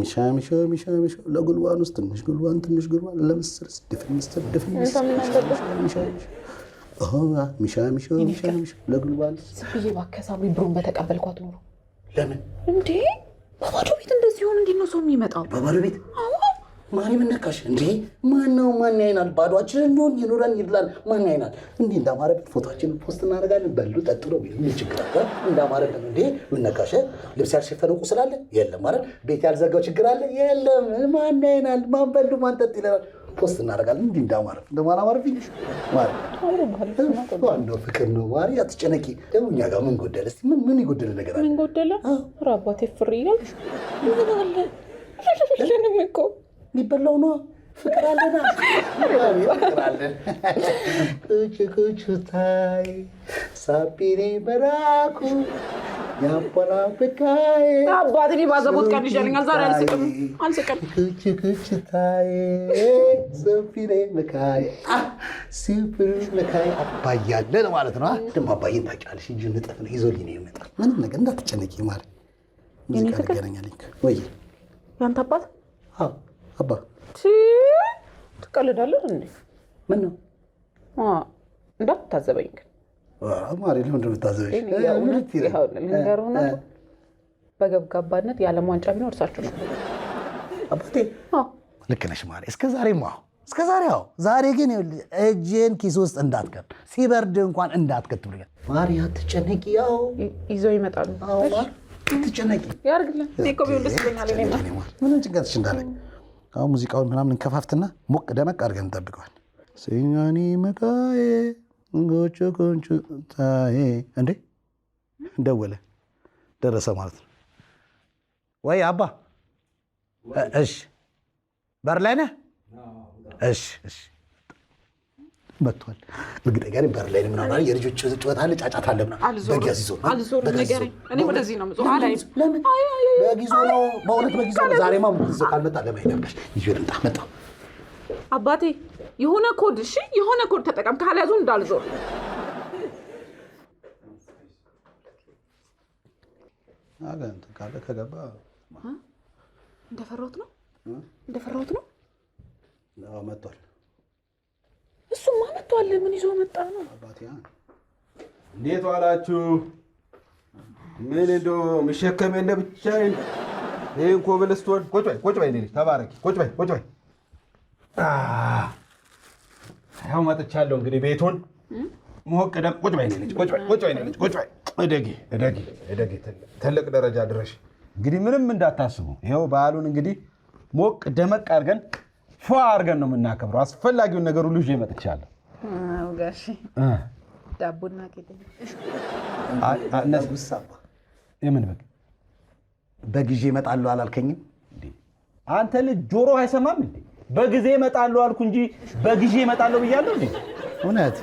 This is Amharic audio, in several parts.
ሚሻ ለጉልባን ውስጥ ትንሽ ጉልባን ለምስርስ ድፍን ሚሻ ለጉልባን ስብዬ ባከሳሚ ብሩን በተቀበልኳት ኖሮ ለምን እንዴ በባዶ ቤት እንደዚህ ሆነ እንዴ ነው ሰው የሚመጣው በባዶ ቤት አዎ ማን ምንነካሽ እንዴ ማን ያይናል ባዶአችንን እንደሆን ይኖራን ይድላል ማን ያይናል እንዴ እንዳማረበት ፎቶአችንን ፖስት እናደርጋለን በሉ ጠጥሮ ምን ችግር አለ እንዳማረበት እንዴ ምንነካሽ ልብስ ያልሸፈነው ቁስል አለ የለም ማለት ቤት ያልዘጋው ችግር አለ የለም ማን ያይናል ማን በሉ ማን ጠጥ ይላል ፖስት እናደርጋለን እንዴ እንደማረብኝ ማለት ነው ፍቅር ነው ማሪ አትጨነቂ ደውኛ ጋር ምን ጎደለ እስቲ ምን ይጎደለ ነገር አለ ምን ጎደለ ራባቴ ፍሪ ይላል ለምን እኮ ሊበላው ነው ፍቅር አለና ፍቅር አለ ኩቹ ታይ ሳፒሪ በራኩ ያፖላ በካይ አባቴ ባዘቦት ቀን ይሻለኛል ዛሬ አልስቅም ኩቹ ታይ ሳፒሪ በካይ ሲፕር በካይ አባያለ ማለት ነው ደም አባይን ታውቂያለሽ እንጂ ንጥፍ ነው ይዞልኝ ነው ይመጣል ምንም ነገር እንዳትጨነቂ ማሪ ሙዚቃ ገናኛለኝ ወይ ያንተ አባት አዎ አባ ትቀልዳለህ እንዴ ምን ነው እንዳትታዘበኝ ግን ማሪ ለምን እንደምታዘበሽ ልንገርህ በገብጋባነት የዓለም ዋንጫ ቢኖር እርሳችሁ ነው አባቴ ልክ ነሽ ማሪ እስከ ዛሬ ዛሬ ግን እጄን ኪስ ውስጥ እንዳትከት ሲበርድ እንኳን እንዳትከት ብለኝ ማሪ አትጨነቂ ያው ይዘው ይመጣሉ አትጨነቂ ያርግልኝ እኮ ቢሆን ደስ ይለኛል እኔማ ምንም ጭንቀትሽ እንዳለ አሁን ሙዚቃውን ምናምን እንከፋፍትና ሞቅ ደመቅ አድርገን እንጠብቀዋል ሲኛኒ መካዬ ጎቾ ታዬ እንዴ ደወለ ደረሰ ማለት ነው ወይ አባ እሺ በር ላይ ነህ እሺ መጥቷል እርግጠኛ ነኝ በር ላይ ምናምን አይደል የልጆች ጩኸት አለ ጫጫታ አለ ምናምን በጊዜ ይዞ አልዞር ነገር እኔ ወደዚህ ነው ምጾ አላይ ለምን በጊዜ ነው በእውነት በጊዜ ነው ዛሬማ ይዞ ካልመጣ ለማይደብሽ ይዤ ልምጣ መጣ አባቴ የሆነ ኮድ ተጠቀም ካልያዙ እንዳልዞር አገንተ ካለ ከገባ እንደፈራሁት ነው አዎ መጥቷል እሱማ መጥቷል ምን ይዞ መጣ ነው አባቴ እንዴት ዋላችሁ ምን እንደው መሸከም እንደ ብቻዬን ይሄን ኮብልስቶን ቁጭ በይ ልጅ ተባረኪ ቁጭ በይ ያው መጥቻለሁ እንግዲህ ቤቱን ሞቅ ደም ቁጭ በይ ልጅ ቁጭ በይ እደጊ ትልቅ ደረጃ ድረሽ እንግዲህ ምንም እንዳታስቡ ይሄው በዓሉን እንግዲህ ሞቅ ደመቅ አድርገን ፏ አድርገን ነው የምናከብረው አስፈላጊውን ነገር ሁሉ ይዤ መጥቻለሁ አዎ ጋሺ ዳቦና ቄጤ አነስጉሳባ የምን በጊዜ እመጣለሁ አላልከኝም እንዴ አንተ ልጅ ጆሮ አይሰማም እንዴ በጊዜ እመጣለሁ አልኩ እንጂ በጊዜ እመጣለሁ ብያለሁ እንዴ እውነት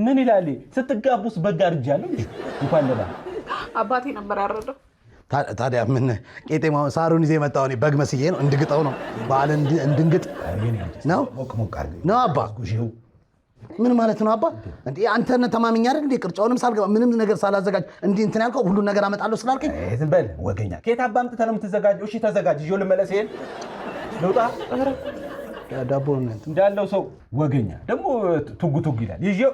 ምን ይላል ስትጋቡስ በጋርጃለሁ እንዴ እንኳን ለባ አባቴ ነበር ያረደው ታዲያ ምን ቄጤማው ሳሩን ይዘህ መጣው እኔ በግ መስዬ ነው እንድግጠው ነው ባለ እንድንግጥ ነው ሞቅ አድርገኝ ነው አባ ምን ማለት ነው አባ እንዴ አንተን ተማምኛ አይደል እንዴ ቅርጫውንም ሳልገባ ምንም ነገር ሳላዘጋጅ እንዴ እንትን ያልከው ሁሉ ነገር አመጣለሁ ስላልከኝ ዝም በል ወገኛ ከየት አባምጥ ተነም ተዘጋጅ እሺ ተዘጋጅ ይዤው ልመለስ ይሄን ልውጣ ዳቦ እንዳለው ሰው ወገኛ ደግሞ ቱጉ ይላል ይዤው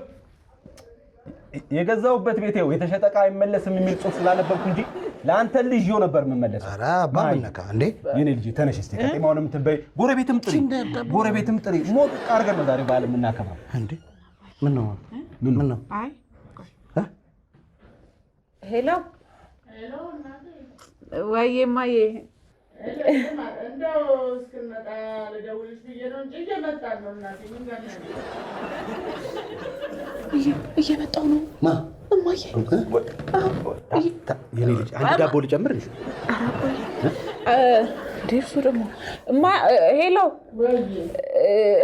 የገዛውበት ቤት ይኸው የተሸጠ ዕቃ አይመለስም የሚል ጽሑፍ ስላነበብኩ እንጂ ለአንተ ልጅ ይኸው ነበር የምመለሰው። ኧረ አባ ምን ነካ እንዴ የኔ ልጅ ተነሽ እስቲ ከጤማውንም ትበይ ጎረቤትም ጥሪ ሞቅ አድርገን ነው ዛሬ በዓል የምናከብረው እንዴ ምን ነው አይ ሄሎ ወይዬ ማዬ እንደው እስክንመጣ ልደውልሽ ብዬሽ ነው እንጂ እየመጣን ነው እናቴ ምን ጋር ነው እየመጣሁ ነው ማ እማዬ የኔ ልጅ አንድ ዳቦ ልጨምር እንዴ ደርሶ ደግሞ ሄሎ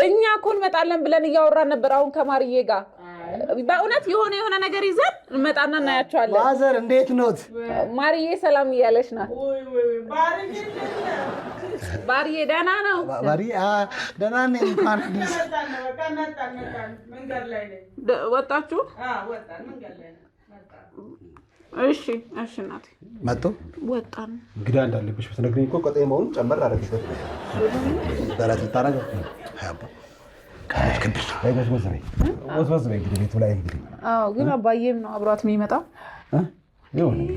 እኛ እኮ እንመጣለን ብለን እያወራን ነበር አሁን ከማርዬ ጋር በእውነት የሆነ ነገር ይዘን እንመጣና እናያቸዋለን። ማዘር እንዴት ኖት? ማርዬ ሰላም እያለች ናት። ባርዬ ደህና ነው? ባርዬ ደህና ነኝ። እንኳን ወጣችሁ? እሺ እናቴ መጡ። ወጣን። እንግዳ እንዳለብሽ ብትነግሪኝ እኮ ቀጤማውን ጨመር አደረግበት ደረት ልታረገው ወዝወዝ በይ እንግዲህ ቤቱ ላይ እንግዲህ። ግን አባዬም ነው አብሯት የሚመጣው።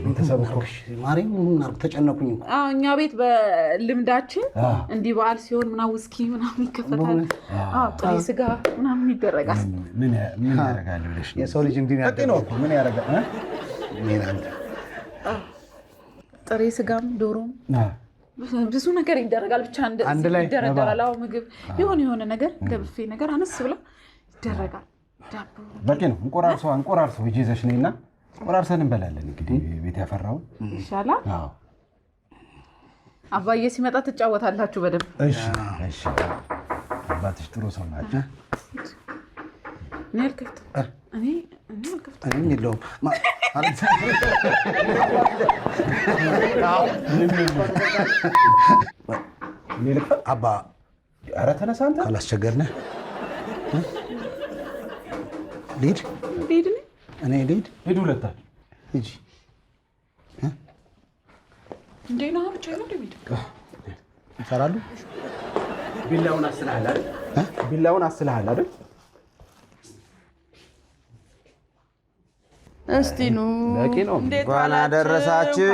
ቤተሰብ እኮ ማርያም ተጨነኩኝ። እኛ ቤት በልምዳችን እንዲህ በዓል ሲሆን ምናምን ውስኪ ምናምን ይከፈታል። ጥሬ ስጋ ምናምን ይደረጋል። ምን ያደርጋል ብለሽ ነው? የሰው ልጅ እንዲህ ነው እኮ ምን ያደርጋል? ጥሬ ስጋም ዶሮም ብዙ ነገር ይደረጋል። ብቻ አንድ ላይ ይደረጋል። ምግብ የሆነ ነገር እንደ ብፌ ነገር አነስ ብላ ይደረጋል። ዳቦ በቂ ነው። እንቆራርሰው ሂጂ ይዘሽ ነይና ቆራርሰን እንበላለን። እንግዲህ ቤት ያፈራው ይሻላል። አባዬ ሲመጣ ትጫወታላችሁ በደንብ። እሺ አባትሽ ጥሩ ሰው ናቸው። እኔ አልከፍትም የለውም አባ። ኧረ ተነሳ አንተ ካላስቸገርንህ ልሂድ። እኔ ልሂድ። ሂዱ ሁለታችሁ ሂጂ። እንዴ ነው ብቻ ነው እንደሚል ይሰራሉ። ቢላውን አስልሃል አይደል? እስቲ ኑ እንኳን አደረሳችሁ።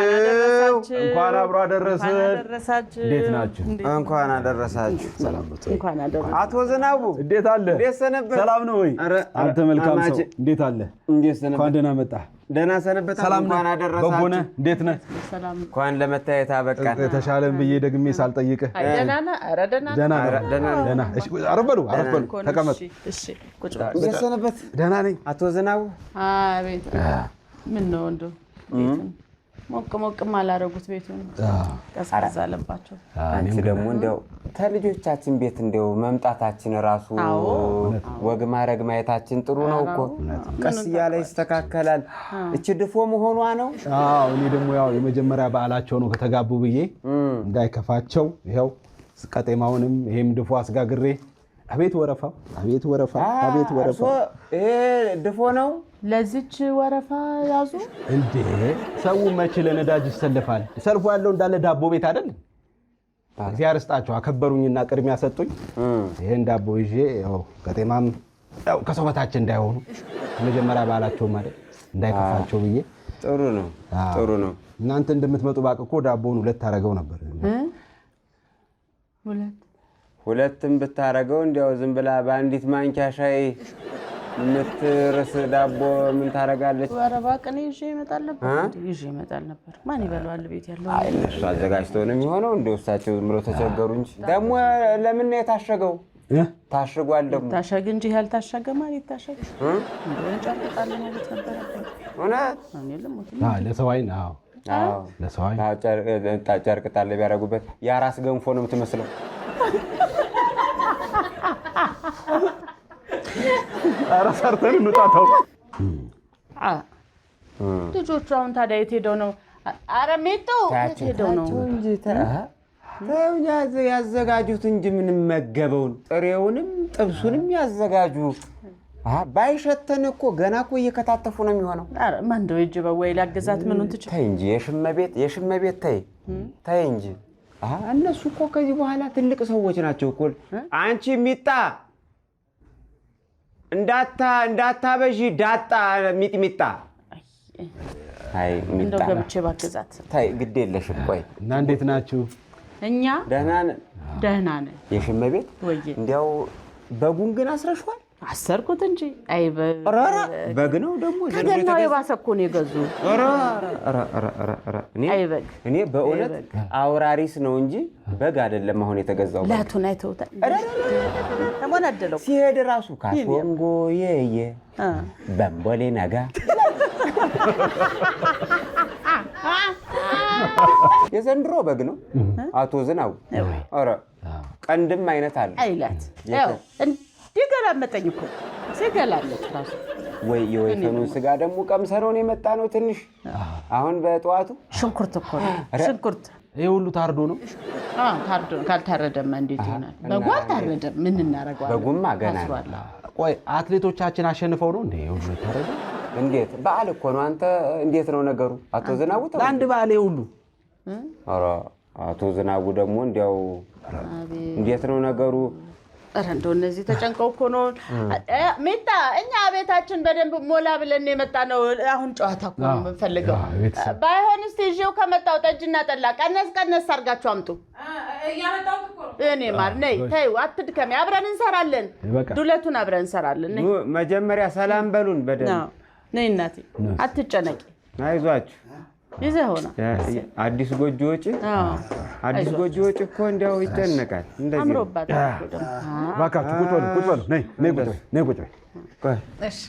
እንኳን አብሮ አደረሰን። እንዴት ናችሁ? እንኳን አደረሳችሁ። ሰላም ነው? እንኳን አደረሳችሁ። አቶ ዝናቡ እንዴት አለ? እንዴት ሰነበት? ሰላም ነው ወይ? አንተ መልካም ሰው እንዴት አለ? እንዴት ሰነበት? እንኳን ደህና መጣህ። ደህና ሰነበት። እንኳን አደረሳችሁ። በጎነ እንዴት ነህ? ሰላም። እንኳን ለመታየት አበቃን። ተሻለን ብዬ ደግሜ ሳልጠይቅህ ደህና ነህ? ኧረ ደህና። እሺ አረፍ በሉ ተቀመጥ። እሺ ቁጭ በል። እንዴት ሰነበት? ደህና ነኝ። አቶ ዝናቡ አቤት። ምን ነው እንደው ሞቅም አላደረጉት ቤቱን ቀዝቀዝ አለባቸው። አንቺ ደግሞ እንደው ከልጆቻችን ቤት እንደው መምጣታችን ራሱ ወግ ማድረግ ማየታችን ጥሩ ነው እኮ። ቀስ እያለ ይስተካከላል። እቺ ድፎ መሆኗ ነው። እኔ ደግሞ ያው የመጀመሪያ በዓላቸው ነው ከተጋቡ ብዬ እንዳይከፋቸው ይኸው ቀጤማውንም ይሄም ድፎ አስጋግሬ። አቤት ወረፋ! ይሄ ድፎ ነው። ለዚች ወረፋ ያዙ እንዴ! ሰው መች ለነዳጅ ይሰልፋል? ሰልፉ ያለው እንዳለ ዳቦ ቤት አይደል? እግዚአብሔር ይስጣቸው አከበሩኝና ቅድሚያ ሰጡኝ። ይሄን ዳቦ ይዤ ያው ቀጤማም ያው ከሰው በታች እንዳይሆኑ መጀመሪያ በዓላቸውም አይደል እንዳይከፋቸው ብዬ። ጥሩ ነው። እናንተ እንደምትመጡ ባቅ እኮ ዳቦውን ሁለት አደረገው ነበር። ሁለትም ብታረገው እንዲያው ዝም ብላ በአንዲት ማንኪያ ሻይ የምትርስ ዳቦ ምን ታረጋለች? ወረባ ቀን ይዤ ይመጣል ነበር። ማን ይበላዋል? ቤት ያለው እነሱ አዘጋጅተው ነው የሚሆነው። እንደው እሳቸው ዝም ብለው ተቸገሩ እንጂ ደግሞ ለምን ነው የታሸገው? ታሽጓል። ደግሞ ታሸግ እንጂ ያልታሸገ ማለት ይታሸግ እንደው ጨርቅጣል ማለት ነበር። እውነት ለሰው አይን ለሰው አይን ጨርቅጣል ቢያረጉበት የአራስ ገንፎ ነው የምትመስለው። ኧረ ሰርተን እንውጣታው። ልጆቹ አሁን ታዲያ የት ሄደው ነው? ኧረ ሜቶ የት ሄደው ነው? ያዘጋጁት እንጂ ምንም መገበውን ጥሬውንም ጥብሱንም ያዘጋጁ። ባይሸተን እኮ ገና እኮ እየከታተፉ ነው የሚሆነው። ኧረ ማን እንደው እጅ በወይ ላገዛት ምኑን ትችል? ተይ እንጂ የሽመቤት ተይ እንጂ። እነሱ እኮ ከዚህ በኋላ ትልቅ ሰዎች ናቸው እኮ። አንቺ ሚጣ እንዳታበዢ ዳጣ ሚጥሚጣ። አይ ሚጣ እንደው ገብቼ ባገዛት። ተይ ግድ የለሽም። ቆይ እና እንዴት ናችሁ? እኛ ደህና ነን። የሽመቤት እንዲያው በጉን ግን አስረሽዋል? አሰርኩት እንጂ አይ በግ ነው ደግሞ ከገናው የባሰ እኮ ነው የገዙ። እኔ በእውነት አውራሪስ ነው እንጂ በግ አይደለም አሁን የተገዛው። ላቱን አይተውታል። ተሞናደለው ሲሄድ ራሱ ካሶንጎ የየ በምቦሌ ነጋ የዘንድሮ በግ ነው አቶ ዝናቡ። ኧረ ቀንድም አይነት አለ አይላት ያው እንዲገላመጠኝ እኮ ሲገላመጥ ራሱ ወይ የወይፈኑን ስጋ ደግሞ ቀምሰነውን የመጣ ነው ትንሽ አሁን በጠዋቱ ሽንኩርት እኮ ሽንኩርት ይሄ ሁሉ ታርዶ ነው ታርዶ ካልታረደማ እንዴት ይሆናል በጉ አልታረደም ምን እናደርገዋለን በጉማ ገና ቆይ አትሌቶቻችን አሸንፈው ነው እንዴ ሁሉ ታረደ እንዴት በዓል እኮ ነው አንተ እንዴት ነው ነገሩ አቶ ዝናቡ ለአንድ በዓል ሁሉ ኧረ አቶ ዝናቡ ደግሞ እንዲያው እንዴት ነው ነገሩ ኧረ እንደው እነዚህ ተጨንቀው እኮ ነው ሜታ እኛ ቤታችን በደንብ ሞላ ብለን የመጣ ነው አሁን ጨዋታ እኮ ነው የምንፈልገው ባይሆን እስቲ ይዤው ከመጣው ጠጅና ጠላ ቀነስ አድርጋችሁ አምጡ እያመጣሁት እኮ እኔ ማር ነይ ተይው አትድከሚ አብረን እንሰራለን ዱለቱን አብረን እንሰራለን ነይ መጀመሪያ ሰላም በሉን በደንብ ነይ እናቴ አትጨነቂ አይዟችሁ ይዘህ ሆና አዲስ ጎጆ ወጪ እኮ እንዲያው ይጨነቃል እንደዚህ አምሮባታል እኮ ደግሞ ባካችሁ ቁጭ በሉ ነይ ቁጭ በይ እሺ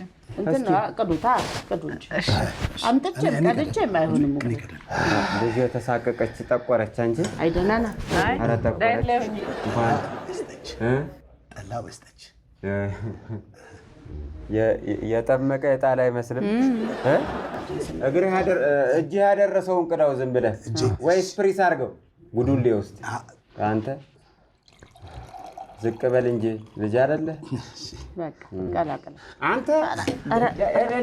እንትን ቅዱታ ቅዱ እንጂ አምጥቼም ቀድቼም አይሆንም ልጅ የተሳቀቀች ጠቆረች አንቺ አይደናና ኧረ ጠቆረች ጠላ በስተች የጠመቀ የጣላ አይመስልም እጅህ ያደረሰውን ቅዳው ዝም ብለህ ወይ ስፕሪስ አድርገው ጉዱሌ ውስጥ አንተ ዝቅ በል እንጂ ልጅ አይደለ በቃ ቀላቀለ አንተ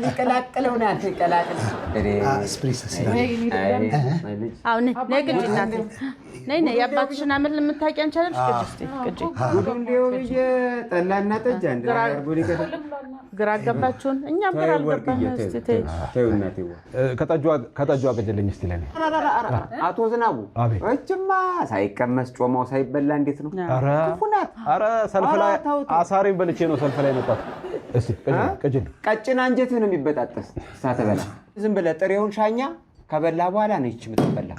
ሊቀላቅለው ነው አንተ ይቀላቅል ስፕሪስ አሁን ነይ ግጭ እናቴ ነይ የአባትሽን አመል የምታውቂ አንቺ አይደልሽ ግጭ ጉዱሌው ጠላና ጠጅ አንድ ላይ አድርጎ ሊቀጥል ግራ አጋባችሁን እኛም ግራ አልገባን እስቲ ተይው እናቴ ከጠጁ አገጀልኝ እስቲ ለኔ አቶ ዝናቡ እችማ ሳይቀመስ ጮማው ሳይበላ እንዴት ነው ኧረ ሰልፍ ላይ አሳሪን በልቼ ነው ሰልፍ ላይ መጣት እስቲ ቀጭን አንጀትህ ነው የሚበጣጠስ ሳተበላ ዝም ብለህ ጥሬውን ሻኛ ከበላ በኋላ ነው ይች የምትበላ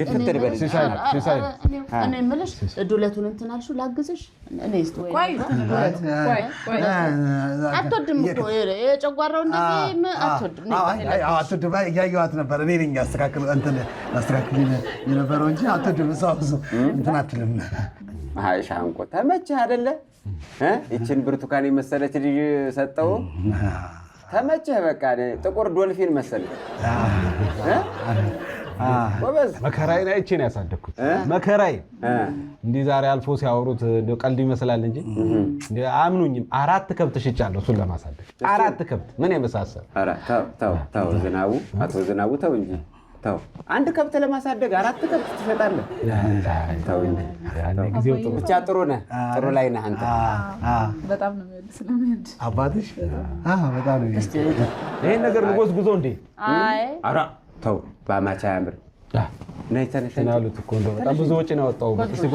ድፍት ልበል ሲሳይ እኔ የምልሽ ዱለቱን እንትን አልሽው ላግዝሽ እኔ እስቲ ቆይ አትወድም እኮ የጨጓራው እንደዚህ አትወድም እያየኋት ነበር እኔ ነኝ አስተካክል የነበረው እንጂ አትወድም እሷ እንትን አትልም አይ ሻንቆ ተመቸህ አይደለ ይችን ብርቱካን የመሰለች ልጅ ሰጠው ተመቸህ በቃ ጥቁር ዶልፊን መሰለ ወበዝ መከራዬን አይቼ ነው ያሳደግኩት መከራዬን እንዲህ ዛሬ አልፎ ሲያወሩት እንደው ቀልድ ይመስላል እንጂ እንደ አምኑኝም 4 ከብት ሽጫለሁ እሱን ለማሳደግ 4 ከብት ምን የመሳሰል ኧረ ተው ዝናቡ አቶ ዝናቡ ተው እንጂ ተው አንድ ከብት ለማሳደግ 4 ከብት ትሸጣለህ ተው እንጂ ጊዜው ጥሩ ብቻ ጥሩ ላይ ነህ አንተ በጣም ነው ስለሚወድ አባትሽ በጣም ነው ይሄን ነገር ንጎስ ጉዞ እንዴ አይ ኧረ ተው ባማቻ ያምር ነይ ተነሽ ናሉት እኮ እንደው በጣም ብዙ ወጪ ነው ያወጣው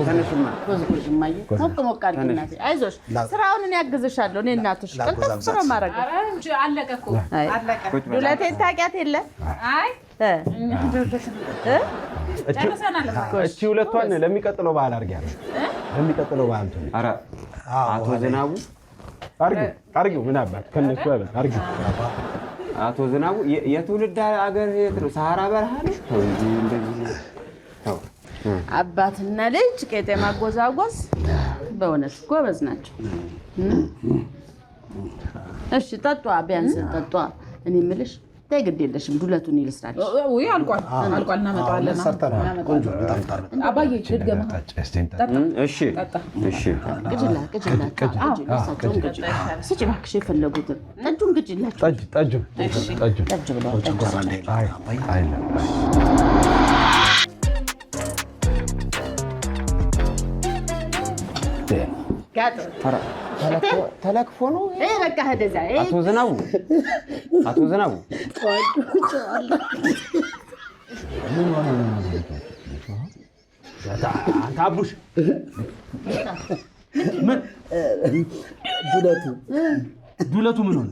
ተነሽማ ጎዝጎዝማዬ ሞቅ አድርጊ አይዞሽ ስራውን እኔ ያግዝሻለሁ እኔ እናትሽ ቅልጥፍ ነው ማረግ ኧረ እንጂ አለቀ እኮ አለቀ ዱለቴን ታውቂያት የለ አይ እቺ ሁለቷን ለሚቀጥለው በዓል አድርጊያለሁ ለሚቀጥለው በዓል እንትን ኧረ አቶ ዝናቡ አድርጊው ምን አባት ከነሱ አይበል አድርጊው አቶ ዝናቡ የትውልድ ሀገር የት ነው ሰሃራ በረሃ ነው ተው እንጂ እንደዚህ ተው አባትና ልጅ ቄጤማ ጎዛጎዝ በእውነት ጎበዝ ናቸው እሺ ጠጧ ቢያንስ ጠጧ እኔ የምልሽ ተይ ግድ የለሽም ዱለቱን ይልስራልሽ ወይ አልቋል እናመጣዋለን ቆንጆ በጣም ጣር አባዬ ልድገማ እሺ ቅጅላ ስጭ እባክሽ የፈለጉትን ጠጁን ግጅላችሁ ጠጅ ብለዋል ተለክፎ ነው በቃ ሄደዛ አቶ ዝናቡ አንተ አቡሽ ምን ዱለቱ ምን ሆነ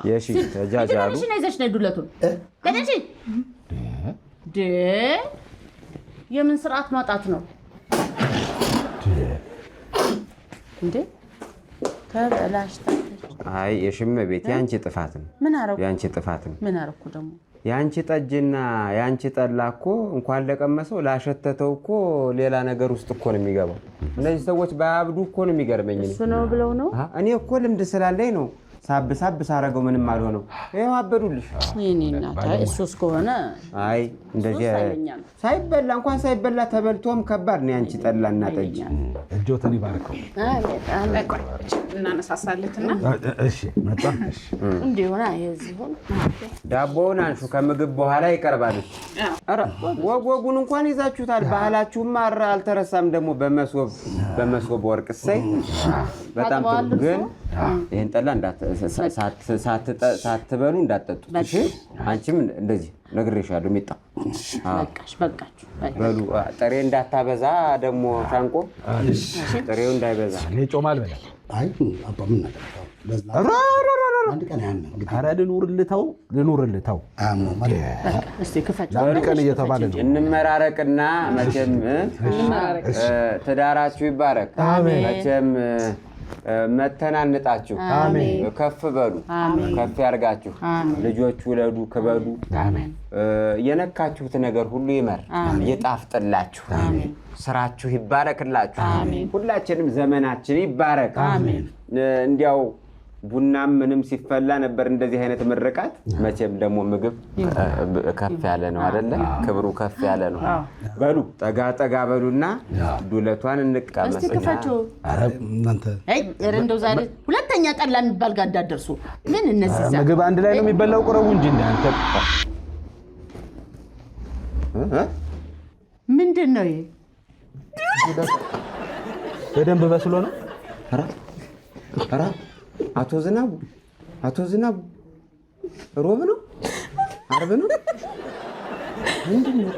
የሺ ተጃጃሉ ዱለቱን የምን ስርዓት ማጣት ነው እንዴ ተበላሽታለች አይ የሽመ ቤት ያንቺ ጥፋት ነው ምን አረኩ ያንቺ ጥፋት ነው ምን አረኩ ደግሞ ያንቺ ጠጅና ያንቺ ጠላ እኮ እንኳን ለቀመሰው ላሸተተው እኮ ሌላ ነገር ውስጥ እኮ ነው የሚገባው። እነዚህ ሰዎች ባያብዱ እኮ ነው የሚገርመኝ። እሱ ነው ብለው ነው። እኔ እኮ ልምድ ስላለኝ ነው። ሳብ ሳረገው ምንም አልሆነው። ይሄው አበዱልሽ። እኔ እናታ እሱስ ከሆነ አይ እንደዚህ ሳይበላ እንኳን ሳይበላ ተበልቶም ከባድ ነው ያንቺ ጠላና ጠጅ። እጆትን ይባርከው። እናነሳሳለትና እሺ መጣ። እሺ እንዲሆነ የዚሁን ዳቦውን አንሹ፣ ከምግብ በኋላ ይቀርባል። አረ ወጉን እንኳን ይዛችሁታል። ባህላችሁም አልተረሳም። ደግሞ በመሶብ ወርቅ ሰይ በጣም ጥሩ። ግን ይሄን ጠላ ሳትበሉ እንዳትጠጡ እሺ። አንቺም እንደዚህ ነግሬሻለሁ። ሚጣ በቃሽ በሉ። ጥሬ እንዳታበዛ ደግሞ ሻንቆ፣ ጥሬው እንዳይበዛ። ጮማል በላ። አይ አባ ምን ነገር አንድ ቀን ያን እንግዲህ ኧረ ልኑርልተው እስቲ ክፈች። ለአንድ ቀን እየተባለ ነው። እንመራረቅና መቼም ትዳራችሁ ይባረክ። መቼም መተናንጣችሁ ከፍ በሉ፣ ከፍ ያርጋችሁ። ልጆች ውለዱ፣ ክበዱ። የነካችሁት ነገር ሁሉ ይመር፣ ይጣፍጥላችሁ። ስራችሁ ይባረክላችሁ። ሁላችንም ዘመናችን ይባረክ። እንዲያው ቡናም ምንም ሲፈላ ነበር እንደዚህ አይነት ምርቃት። መቼም ደግሞ ምግብ ከፍ ያለ ነው አይደለ? ክብሩ ከፍ ያለ ነው። በሉ ጠጋ በሉና ዱለቷን እንቀመስ። እስቲ ክፈቹ። ኧረ እናንተ እንደው ዛሬ ሁለተኛ ጠላ የሚባል ጋር እንዳትደርሱ። ምን እነዚህ ምግብ አንድ ላይ ነው የሚበላው። ቁረቡ እንጂ እንዳንተ ምንድን ነው ይሄ? በደንብ በስሎ ነው። ኧረ አቶ ዝናቡ ሮብ ነው? አርብ ነው? ምንድን ነው?